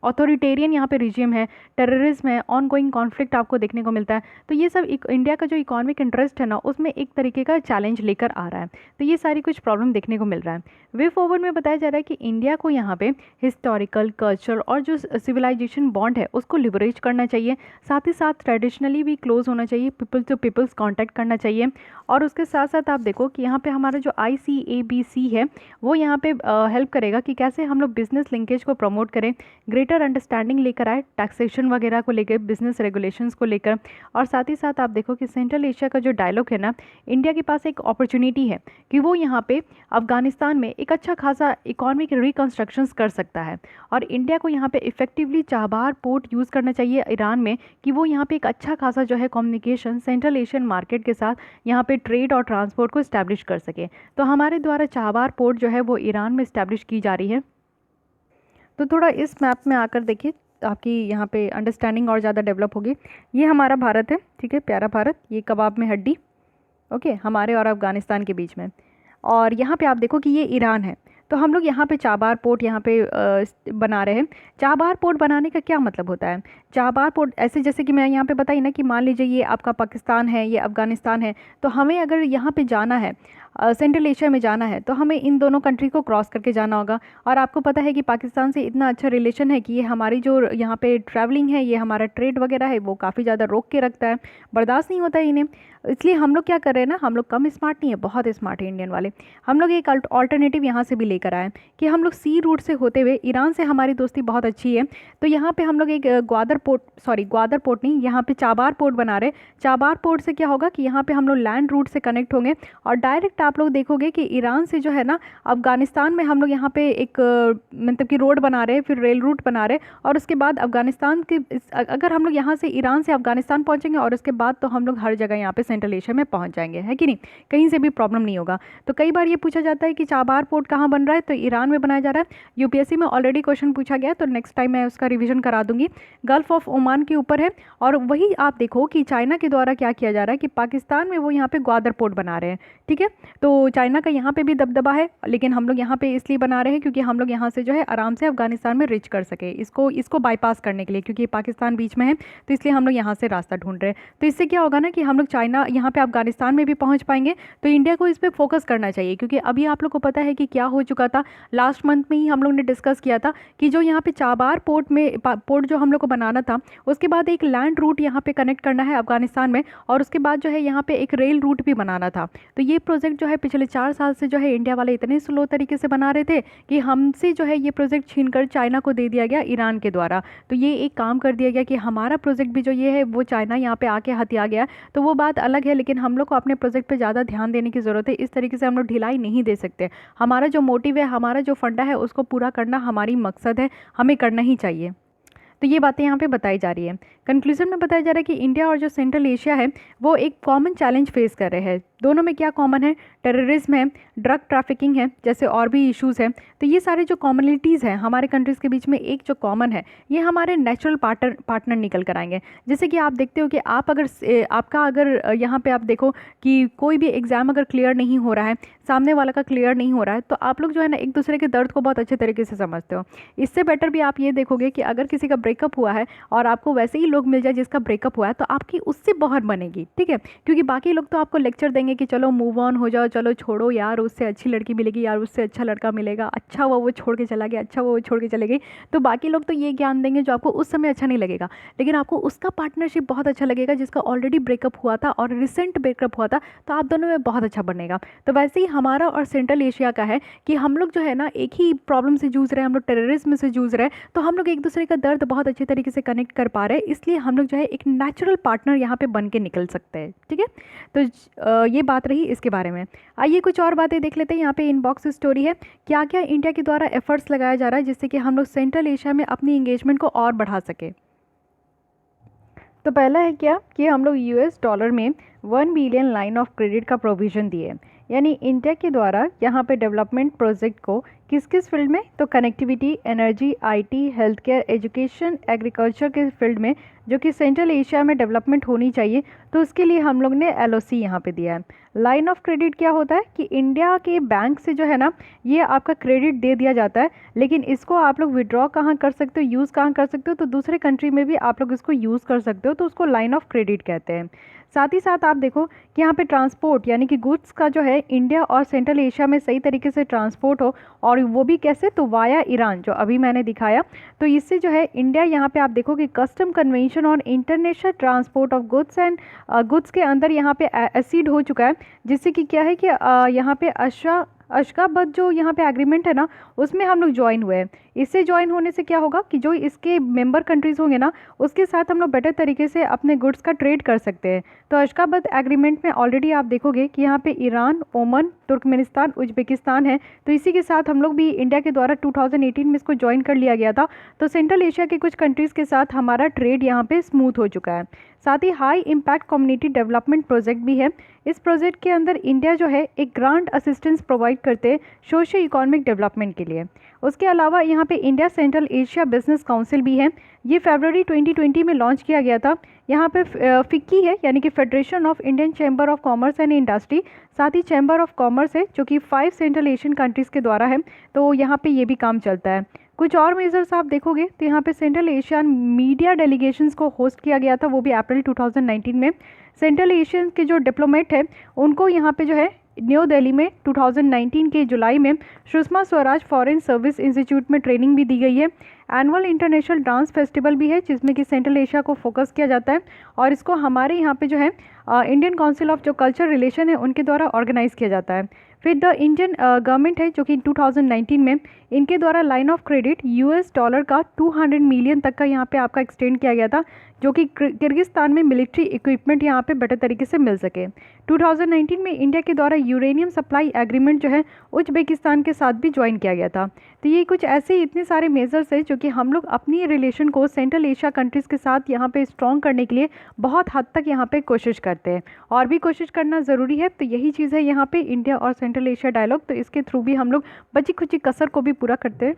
ऑथोरिटेरियन यहाँ पे रिजिम है, टेररिज्म है, ऑन गोइंग कॉन्फ्लिक्ट आपको देखने को मिलता है। तो ये सब इंडिया का जो इकोनॉमिक इंटरेस्ट है ना उसमें एक तरीके का चैलेंज लेकर आ रहा है। तो ये सारी कुछ प्रॉब्लम देखने को मिल रहा है। वे फॉरवर्ड में बताया जा रहा है कि इंडिया को यहाँ पे हिस्टोरिकल, कल्चर और जो सिविलाइजेशन बॉन्ड है उसको लिवरेज करना चाहिए, साथ ही साथ ट्रेडिशनली भी क्लोज होना चाहिए, पीपल टू पीपल्स कॉन्टैक्ट करना चाहिए। और उसके साथ साथ आप देखो कि यहाँ पे हमारा जो ICABC है वो यहाँ पे हेल्प करेगा कि कैसे हम लोग बिजनेस लिंकेज को प्रमोट करें, ग्रेटर अंडरस्टैंडिंग लेकर आए टैक्सेशन वगैरह को लेकर, बिजनेस रेगुलेशंस को लेकर। और साथ ही साथ आप देखो कि सेंट्रल एशिया का जो डायलॉग है ना, इंडिया के पास एक अपॉर्चुनिटी है कि वो यहाँ पे अफगानिस्तान में एक अच्छा खासा इकोनॉमिक रिकंस्ट्रक्शंस कर सकता है। और इंडिया को यहाँ पे इफेक्टिवली चाबहार पोर्ट यूज़ करना चाहिए ईरान में, कि वो यहाँ पे एक अच्छा खासा जो है कम्युनिकेशन सेंट्रल एशियन मार्केट के साथ यहाँ पे ट्रेड और ट्रांसपोर्ट को इस्टेब्लिश कर सके। तो हमारे द्वारा चाबहार पोर्ट जो है वो ईरान में इस्टेब्लिश की जा रही है। तो थोड़ा इस मैप में आकर देखिए, आपकी यहाँ पे अंडरस्टैंडिंग और ज़्यादा डेवलप होगी। ये हमारा भारत है, ठीक है, प्यारा भारत, ये कबाब में हड्डी, ओके, हमारे और अफ़गानिस्तान के बीच में। और यहाँ पे आप देखो कि ये ईरान है। तो हम लोग यहाँ पे चाबार पोर्ट यहाँ पे बना रहे हैं। चाबार पोर्ट बनाने का क्या मतलब होता है? चाबार पोर्ट ऐसे, जैसे कि मैं यहाँ पे बताई ना कि मान लीजिए ये आपका पाकिस्तान है, ये अफ़गानिस्तान है, तो हमें अगर यहाँ पे जाना है, सेंट्रल एशिया में जाना है, तो हमें इन दोनों कंट्री को क्रॉस करके जाना होगा। और आपको पता है कि पाकिस्तान से इतना अच्छा रिलेशन है कि ये हमारी जो यहाँ पे ट्रैवलिंग है, ये हमारा ट्रेड वगैरह है, वो काफ़ी ज़्यादा रोक के रखता है, बर्दाश्त नहीं होता है इन्हें। इसलिए हम लोग क्या कर रहे हैं ना, हम लोग कम स्मार्ट नहीं है, बहुत स्मार्ट है इंडियन वाले। हम लोग एक ऑल्टरनेटिव यहाँ से भी लेकर आए कि हम लोग सी रूट से होते हुए, ईरान से हमारी दोस्ती बहुत अच्छी है, तो यहाँ पे हम लोग एक ग्वादर पोर्ट नहीं, यहाँ पे चाबार पोर्ट बना रहे। चाबार पोर्ट से क्या होगा कि यहाँ पे हम लोग लैंड रूट से कनेक्ट होंगे, और डायरेक्ट आप लोग देखोगे कि ईरान से जो है ना, अफगानिस्तान में हम लोग यहाँ पे एक मतलब कि रोड बना रहे हैं, फिर रेल रूट बना रहे हैं, और उसके बाद अफगानिस्तान के अगर हम लोग यहाँ से ईरान से अफगानिस्तान पहुँचेंगे, और उसके बाद तो हम लोग हर जगह यहाँ पे सेंट्रल एशिया में पहुँच जाएंगे, है कि नहीं? कहीं से भी प्रॉब्लम नहीं होगा। तो कई बार ये पूछा जाता है कि चाबार पोर्ट कहाँ बन रहा है, तो ईरान में बनाया जा रहा है। यूपीएससी में ऑलरेडी क्वेश्चन पूछा गया है, तो नेक्स्ट टाइम मैं उसका रिवीजन करा दूंगी। गल्फ ऑफ ओमान के ऊपर है। और वही आप देखो कि चाइना के द्वारा क्या किया जा रहा है कि पाकिस्तान में वो यहाँ पे ग्वादर पोर्ट बना रहे हैं, ठीक है। तो चाइना का यहाँ पे भी दबदबा है, लेकिन हम लोग यहाँ पे इसलिए बना रहे हैं क्योंकि हम लोग यहाँ से जो है आराम से अफगानिस्तान में रीच कर सके, इसको बाईपास करने के लिए, क्योंकि पाकिस्तान बीच में है, तो इसलिए हम लोग यहाँ से रास्ता ढूंढ रहे हैं। तो इससे क्या होगा ना कि हम लोग चाइना यहाँ पे अफगानिस्तान में भी पहुँच पाएंगे। तो इंडिया को इस पर फोकस करना चाहिए, क्योंकि अभी आप लोग को पता है कि क्या हो चुका था। लास्ट मंथ में ही हम लोग ने डिस्कस किया था कि जो यहाँ पे चाबार पोर्ट जो हम लोग को बनाना था, उसके बाद एक लैंड रूट यहाँ पे कनेक्ट करना है अफगानिस्तान में, और उसके बाद जो है यहाँ पे एक रेल रूट भी बनाना था। तो ये प्रोजेक्ट जो है पिछले 4 साल से जो है इंडिया वाले इतने स्लो तरीके से बना रहे थे कि हमसे जो है ये प्रोजेक्ट छीनकर चाइना को दे दिया गया ईरान के द्वारा। तो ये एक काम कर दिया गया कि हमारा प्रोजेक्ट भी जो ये है वो चाइना यहाँ पे आके हथिया गया। तो वो बात अलग है, लेकिन हम लोग को अपने प्रोजेक्ट पे ज़्यादा ध्यान देने की ज़रूरत है। इस तरीके से हम लोग ढिलाई नहीं दे सकते। हमारा जो मोटिव है, हमारा जो फंडा है, उसको पूरा करना हमारी मकसद है, हमें करना ही चाहिए। तो ये बातें यहाँ पे बताई जा रही है। कंक्लूजन में बताया जा रहा है कि इंडिया और जो सेंट्रल एशिया है वो एक कॉमन चैलेंज फेस कर रहे हैं। दोनों में क्या कॉमन है? टेररिज्म है, ड्रग ट्रैफिकिंग है, जैसे और भी इश्यूज़ हैं। तो ये सारे जो कॉमनिटीज़ हैं हमारे कंट्रीज़ के बीच में, एक जो कॉमन है, ये हमारे नेचुरल पार्टनर निकल कर आएंगे। जैसे कि आप देखते हो कि आप अगर यहाँ पे आप देखो कि कोई भी एग्ज़ाम अगर क्लियर नहीं हो रहा है, सामने वाला का क्लियर नहीं हो रहा है, तो आप लोग जो है ना एक दूसरे के दर्द को बहुत अच्छे तरीके से समझते हो। इससे बेटर भी आप ये देखोगे कि अगर किसी का ब्रेकअप हुआ है और आपको वैसे ही लोग मिल जाए जिसका ब्रेकअप हुआ है, तो आपकी उससे बहुत बनेगी, ठीक है। क्योंकि बाकी लोग तो आपको लेक्चर देंगे कि चलो मूव ऑन हो जाओ, चलो छोड़ो यार, उससे अच्छी लड़की मिलेगी यार, उससे अच्छा लड़का मिलेगा, अच्छा हुआ वो छोड़ के चला गया, अच्छा हुआ वो छोड़ के चले गई। तो बाकी लोग तो ये ज्ञान देंगे जो आपको उस समय अच्छा नहीं लगेगा, लेकिन आपको उसका पार्टनरशिप बहुत अच्छा लगेगा जिसका ऑलरेडी ब्रेकअप हुआ था और रिसेंट ब्रेकअप हुआ था, तो आप दोनों में बहुत अच्छा बनेगा। तो वैसे ही हमारा और सेंट्रल एशिया का है कि हम लोग जो है ना एक ही प्रॉब्लम से जूझ रहे हैं, हम लोग टेररिज्म से जूझ रहे हैं, तो हम लोग एक दूसरे का दर्द बहुत अच्छे तरीके से कनेक्ट कर पा रहे हैं। इसलिए हम लोग जो है एक नेचुरल पार्टनर यहाँ पे बन के निकल सकते हैं, ठीक है। तो ये बात रही इसके बारे में। आइए कुछ और बातें देख लेते हैं। यहाँ पे इनबॉक्स स्टोरी है, क्या क्या इंडिया के द्वारा एफर्ट्स लगाया जा रहा है जिससे कि हम लोग सेंट्रल एशिया में अपनी इंगेजमेंट को और बढ़ा सके। तो पहला है क्या कि हम लोग $1 में 1 बिलियन लाइन ऑफ क्रेडिट का प्रोविज़न दिए, यानी इंडिया के द्वारा यहाँ पे डेवलपमेंट प्रोजेक्ट को किस किस फील्ड में, तो connectivity, energy, IT, health care, education, agriculture के फील्ड में जो कि सेंट्रल एशिया में डेवलपमेंट होनी चाहिए, तो उसके लिए हम लोग ने एलओसी यहाँ पे दिया है। लाइन ऑफ क्रेडिट क्या होता है कि इंडिया के बैंक से जो है ना ये आपका क्रेडिट दे दिया जाता है, लेकिन इसको आप लोग विड्रॉ कहाँ कर सकते हो, यूज़ कहाँ कर सकते हो, तो दूसरे कंट्री में भी आप लोग इसको यूज़ कर सकते हो, तो उसको लाइन ऑफ क्रेडिट कहते हैं। साथ ही साथ आप देखो कि यहाँ पे ट्रांसपोर्ट यानी कि गुड्स का जो है इंडिया और सेंट्रल एशिया में सही तरीके से ट्रांसपोर्ट हो, और वो भी कैसे, तो वाया ईरान, जो अभी मैंने दिखाया। तो इससे जो है इंडिया यहाँ पे आप देखो कि कस्टम कन्वेंशन और international transport of goods and goods के अंदर यहाँ पे एसीड हो चुका है, जिससे कि क्या है कि यहाँ पे अशगाबत जो यहाँ पे एग्रीमेंट है ना उसमें हम लोग ज्वाइन हुए हैं। इससे ज्वाइन होने से क्या होगा कि जो इसके मेंबर कंट्रीज़ होंगे ना उसके साथ हम लोग बेटर तरीके से अपने गुड्स का ट्रेड कर सकते हैं। तो अशगाबत एग्रीमेंट में ऑलरेडी आप देखोगे कि यहाँ पे ईरान, ओमान, तुर्कमेनिस्तान, उज्बेकिस्तान है। तो इसी के साथ हम लोग भी इंडिया के द्वारा 2018 में इसको ज्वाइन कर लिया गया था। तो सेंट्रल एशिया के कुछ कंट्रीज़ के साथ हमारा ट्रेड यहाँ पे स्मूथ हो चुका है। साथ ही high impact community development project भी है। इस प्रोजेक्ट के अंदर इंडिया जो है एक ग्रांट असिस्टेंस प्रोवाइड करते हैं सोशो इकोनॉमिक डेवलपमेंट के लिए। उसके अलावा यहाँ यहाँ पे India central Asia business council भी है। ये फरवरी 2020 में लॉन्च किया गया था। यहाँ पे फिक्की है यानी कि federation of Indian chamber of commerce and industry, साथ ही चैम्बर ऑफ कॉमर्स है जो कि 5 सेंट्रल एशियन कंट्रीज़ के द्वारा है, तो यहाँ पे ये भी काम चलता है। कुछ और मेजर्स आप देखोगे तो यहाँ पे सेंट्रल एशियन मीडिया डेलीगेशंस को होस्ट किया गया था, वो भी अप्रैल 2019 में। सेंट्रल एशियन के जो डिप्लोमेट है उनको यहाँ पे जो है न्यू दिल्ली में 2019 के जुलाई में Sushma Swaraj foreign service institute में ट्रेनिंग भी दी गई है। एनुअल इंटरनेशनल डांस फेस्टिवल भी है जिसमें कि सेंट्रल एशिया को फोकस किया जाता है और इसको हमारे यहाँ पे जो है इंडियन काउंसिल ऑफ जो कल्चर रिलेशन है उनके द्वारा ऑर्गेनाइज़ किया जाता है। फिर द इंडियन गवर्नमेंट है जो कि 2019 में इनके द्वारा लाइन ऑफ क्रेडिट $100 का 200 मिलियन तक का यहाँ पे आपका एक्सटेंड किया गया था, जो कि किर्गिस्तान में मिलिट्री इक्विपमेंट यहाँ पे बेटर तरीके से मिल सके। 2019 में इंडिया के द्वारा यूरेनियम सप्लाई एग्रीमेंट जो है उज्बेकिस्तान के साथ भी ज्वाइन किया गया था। तो ये कुछ ऐसे इतने सारे मेजर्स हैं जो कि हम लोग अपनी रिलेशन को सेंट्रल एशिया कंट्रीज़ के साथ यहाँ पे स्ट्रॉन्ग करने के लिए बहुत हद तक यहाँ पे कोशिश करते हैं, और भी कोशिश करना ज़रूरी है। तो यही चीज़ है यहाँ पे इंडिया और सेंट्रल एशिया डायलॉग, तो इसके थ्रू भी हम लोग बची खुची कसर को भी पूरा करते हैं।